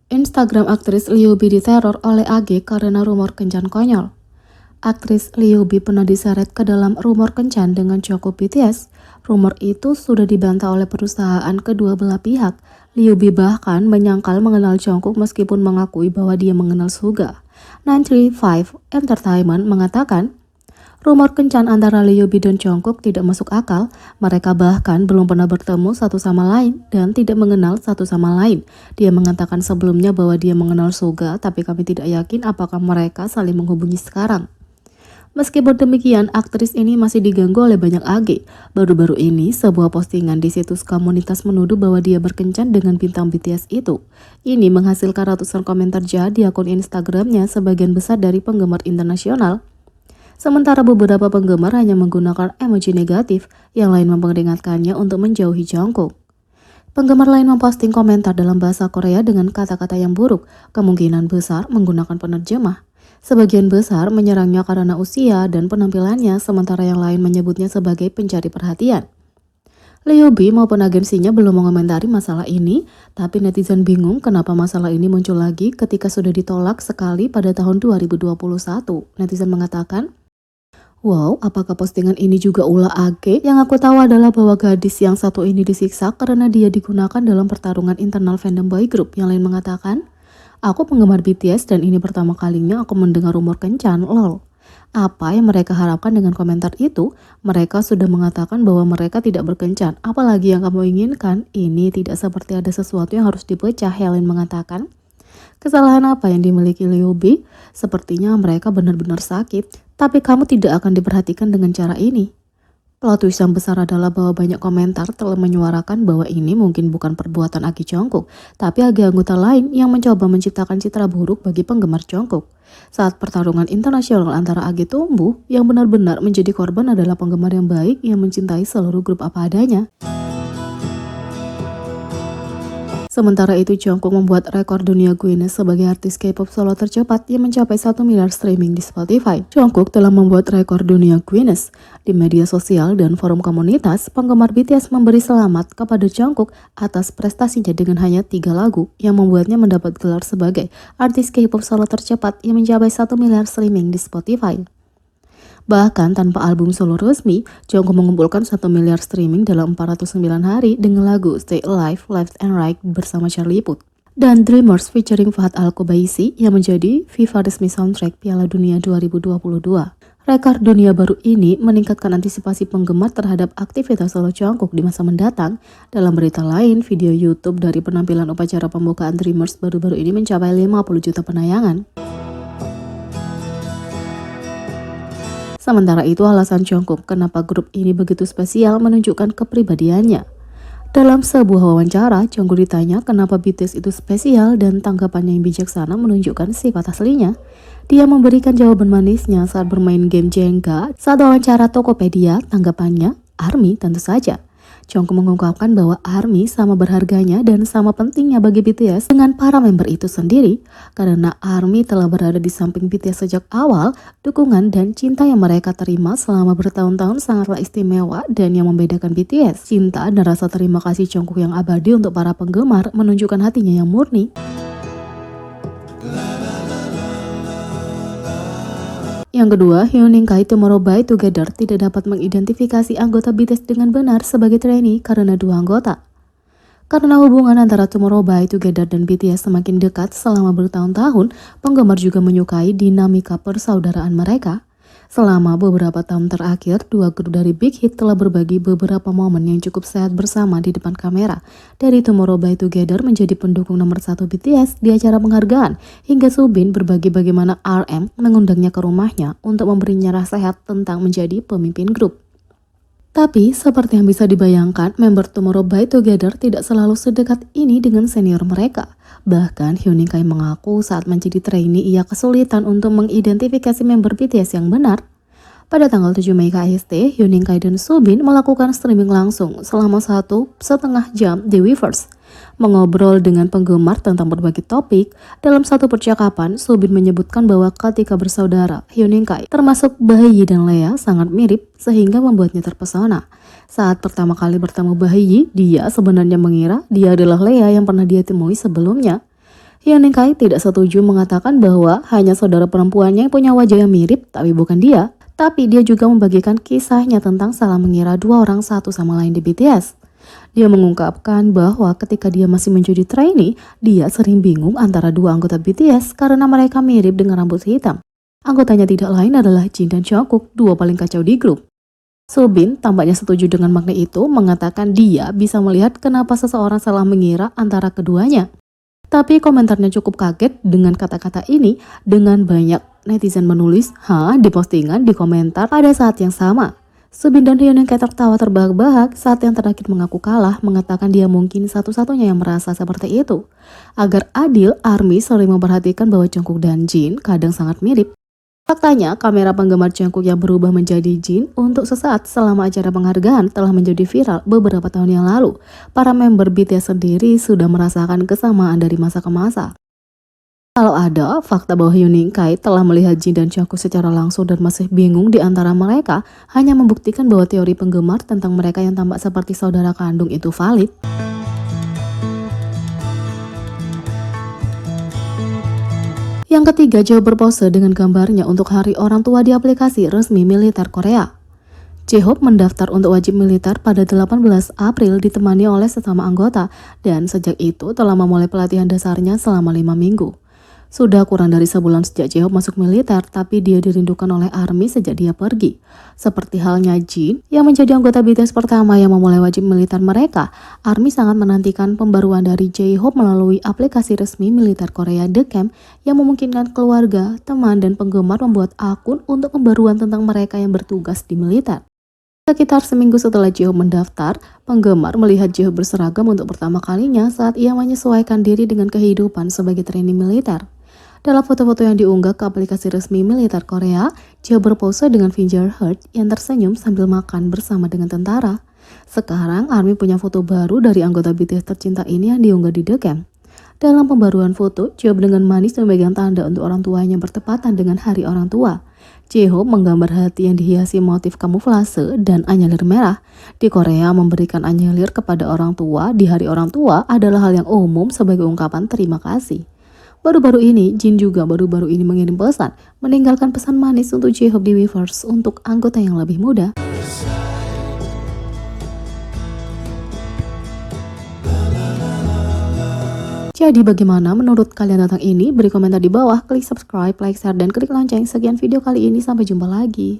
Instagram aktris Liu Bi diteror oleh AG karena rumor kencan konyol. Aktris Liu Bi pernah diseret ke dalam rumor kencan dengan Jungkook BTS. Rumor itu sudah dibantah oleh perusahaan kedua belah pihak. Liu Bi bahkan menyangkal mengenal Jungkook meskipun mengakui bahwa dia mengenal Suga. 935 Entertainment mengatakan, rumor kencan antara Liu Bi dan Jungkook tidak masuk akal. Mereka bahkan belum pernah bertemu satu sama lain dan tidak mengenal satu sama lain. Dia mengatakan sebelumnya bahwa dia mengenal Suga, tapi kami tidak yakin apakah mereka saling menghubungi sekarang. Meskipun demikian, aktris ini masih diganggu oleh banyak AG. Baru-baru ini, sebuah postingan di situs komunitas menuduh bahwa dia berkencan dengan bintang BTS itu. Ini menghasilkan ratusan komentar jahat di akun Instagramnya, sebagian besar dari penggemar internasional. Sementara beberapa penggemar hanya menggunakan emoji negatif, yang lain memperingatkannya untuk menjauhi Jungkook. Penggemar lain memposting komentar dalam bahasa Korea dengan kata-kata yang buruk, kemungkinan besar menggunakan penerjemah. Sebagian besar menyerangnya karena usia dan penampilannya, sementara yang lain menyebutnya sebagai pencari perhatian. Liu Bi maupun agensinya belum mengomentari masalah ini, tapi netizen bingung kenapa masalah ini muncul lagi ketika sudah ditolak sekali pada tahun 2021. Netizen mengatakan, "Wow, apakah postingan ini juga ulah AG? Yang aku tahu adalah bahwa gadis yang satu ini disiksa karena dia digunakan dalam pertarungan internal fandom boy group." Yang lain mengatakan, "Aku penggemar BTS dan ini pertama kalinya aku mendengar rumor kencan, lol." Apa yang mereka harapkan dengan komentar itu? Mereka sudah mengatakan bahwa mereka tidak berkencan. Apalagi yang kamu inginkan? Ini tidak seperti ada sesuatu yang harus dipecah, Helen mengatakan. Kesalahan apa yang dimiliki Liu Bi? Sepertinya mereka benar-benar sakit, tapi kamu tidak akan diperhatikan dengan cara ini. Plot twist yang besar adalah bahwa banyak komentar telah menyuarakan bahwa ini mungkin bukan perbuatan AG Jungkook, tapi AG anggota lain yang mencoba menciptakan citra buruk bagi penggemar Jungkook. Saat pertarungan internasional antara AG tumbuh, yang benar-benar menjadi korban adalah penggemar yang baik yang mencintai seluruh grup apa adanya. Sementara itu, Jungkook membuat rekor dunia Guinness sebagai artis K-pop solo tercepat yang mencapai 1 miliar streaming di Spotify. Jungkook telah membuat rekor dunia Guinness. Di media sosial dan forum komunitas, penggemar BTS memberi selamat kepada Jungkook atas prestasinya dengan hanya 3 lagu yang membuatnya mendapat gelar sebagai artis K-pop solo tercepat yang mencapai 1 miliar streaming di Spotify. Bahkan tanpa album solo resmi, Jungkook mengumpulkan 1 miliar streaming dalam 409 hari dengan lagu Stay Alive, Left and Right bersama Charlie Puth. Dan Dreamers featuring Fahad Al-Qubaisi yang menjadi FIFA resmi soundtrack Piala Dunia 2022. Rekor dunia baru ini meningkatkan antisipasi penggemar terhadap aktivitas solo Jungkook di masa mendatang. Dalam berita lain, video YouTube dari penampilan upacara pembukaan Dreamers baru-baru ini mencapai 50 juta penayangan. Sementara itu, alasan Jungkook kenapa grup ini begitu spesial menunjukkan kepribadiannya. Dalam sebuah wawancara, Jungkook ditanya kenapa BTS itu spesial dan tanggapannya yang bijaksana menunjukkan sifat aslinya. Dia memberikan jawaban manisnya saat bermain game Jenga. Saat wawancara Tokopedia, tanggapannya, ARMY tentu saja. Jungkook mengungkapkan bahwa ARMY sama berharganya dan sama pentingnya bagi BTS dengan para member itu sendiri. Karena ARMY telah berada di samping BTS sejak awal, dukungan dan cinta yang mereka terima selama bertahun-tahun sangatlah istimewa dan yang membedakan BTS. Cinta dan rasa terima kasih Jungkook yang abadi untuk para penggemar menunjukkan hatinya yang murni. Yang kedua, Hyunin Kai Tomorrow By Together tidak dapat mengidentifikasi anggota BTS dengan benar sebagai trainee karena dua anggota. Karena hubungan antara Tomorrow By Together dan BTS semakin dekat selama bertahun-tahun, penggemar juga menyukai dinamika persaudaraan mereka. Selama beberapa tahun terakhir, dua grup dari Big Hit telah berbagi beberapa momen yang cukup sehat bersama di depan kamera. Dari Tomorrow By Together menjadi pendukung nomor 1 BTS di acara penghargaan, hingga Subin berbagi bagaimana RM mengundangnya ke rumahnya untuk memberinya nasihat tentang menjadi pemimpin grup. Tapi, seperti yang bisa dibayangkan, member Tomorrow By Together tidak selalu sedekat ini dengan senior mereka. Bahkan, Hyunin Kai mengaku saat menjadi trainee ia kesulitan untuk mengidentifikasi member BTS yang benar. Pada tanggal 7 Mei KST, Hyunin Kai dan Subin melakukan streaming langsung selama 1,5 jam di Weverse. Mengobrol dengan penggemar tentang berbagai topik. Dalam satu percakapan, Subin menyebutkan bahwa ketika bersaudara, Hyunin Kai termasuk Bahiyi dan Lea sangat mirip sehingga membuatnya terpesona. Saat pertama kali bertemu Bahiyi, dia sebenarnya mengira dia adalah Lea yang pernah dia temui sebelumnya. Hyun Kai tidak setuju, mengatakan bahwa hanya saudara perempuannya yang punya wajah yang mirip, tapi bukan dia. Tapi dia juga membagikan kisahnya tentang salah mengira dua orang satu sama lain di BTS. Dia mengungkapkan bahwa ketika dia masih menjadi trainee, dia sering bingung antara dua anggota BTS karena mereka mirip dengan rambut hitam. Anggotanya tidak lain adalah Jin dan Jungkook, dua paling kacau di grup. Subin tampaknya setuju dengan makna itu, mengatakan dia bisa melihat kenapa seseorang salah mengira antara keduanya. Tapi komentarnya cukup kaget dengan kata-kata ini, dengan banyak netizen menulis "Hah?" di postingan di komentar pada saat yang sama. Subin dan Hyun Kai tertawa terbahak-bahak saat yang terakhir mengaku kalah, mengatakan dia mungkin satu-satunya yang merasa seperti itu. Agar adil, ARMY sering memperhatikan bahwa Jungkook dan Jin kadang sangat mirip. Faktanya, kamera penggemar Jungkook yang berubah menjadi Jin untuk sesaat selama acara penghargaan telah menjadi viral beberapa tahun yang lalu. Para member BTS sendiri sudah merasakan kesamaan dari masa ke masa. Kalau ada fakta bahwa Hyun Kai telah melihat Jin dan Jungkook secara langsung dan masih bingung di antara mereka, hanya membuktikan bahwa teori penggemar tentang mereka yang tampak seperti saudara kandung itu valid. Yang ketiga, Jae berpose dengan gambarnya untuk Hari Orang Tua di aplikasi resmi militer Korea. Jae-hope mendaftar untuk wajib militer pada 18 April ditemani oleh sesama anggota, dan sejak itu telah memulai pelatihan dasarnya selama 5 minggu. Sudah kurang dari sebulan sejak Jae-hope masuk militer, tapi dia dirindukan oleh ARMY sejak dia pergi. Seperti halnya Jin, yang menjadi anggota BTS pertama yang memulai wajib militer mereka, ARMY sangat menantikan pembaruan dari Jae-hope melalui aplikasi resmi militer Korea The Camp yang memungkinkan keluarga, teman, dan penggemar membuat akun untuk pembaruan tentang mereka yang bertugas di militer. Sekitar seminggu setelah Jae-hope mendaftar, penggemar melihat Jae-hope berseragam untuk pertama kalinya saat ia menyesuaikan diri dengan kehidupan sebagai trainee militer. Dalam foto-foto yang diunggah ke aplikasi resmi militer Korea, Jae-hope berpose dengan finger heart yang tersenyum sambil makan bersama dengan tentara. Sekarang, ARMY punya foto baru dari anggota BTS tercinta ini yang diunggah di The Camp. Dalam pembaruan foto, Jae-hope dengan manis memegang tanda untuk orang tuanya bertepatan dengan Hari Orang Tua. Jae-hope menggambar hati yang dihiasi motif kamuflase dan anyelir merah. Di Korea, memberikan anyelir kepada orang tua di Hari Orang Tua adalah hal yang umum sebagai ungkapan terima kasih. Baru-baru ini, Jin juga baru-baru ini mengirim pesan, meninggalkan pesan manis untuk Jae-hope di Weverse untuk anggota yang lebih muda. Jadi bagaimana menurut kalian tentang ini? Beri komentar di bawah, klik subscribe, like, share, dan klik lonceng. Sekian video kali ini, sampai jumpa lagi.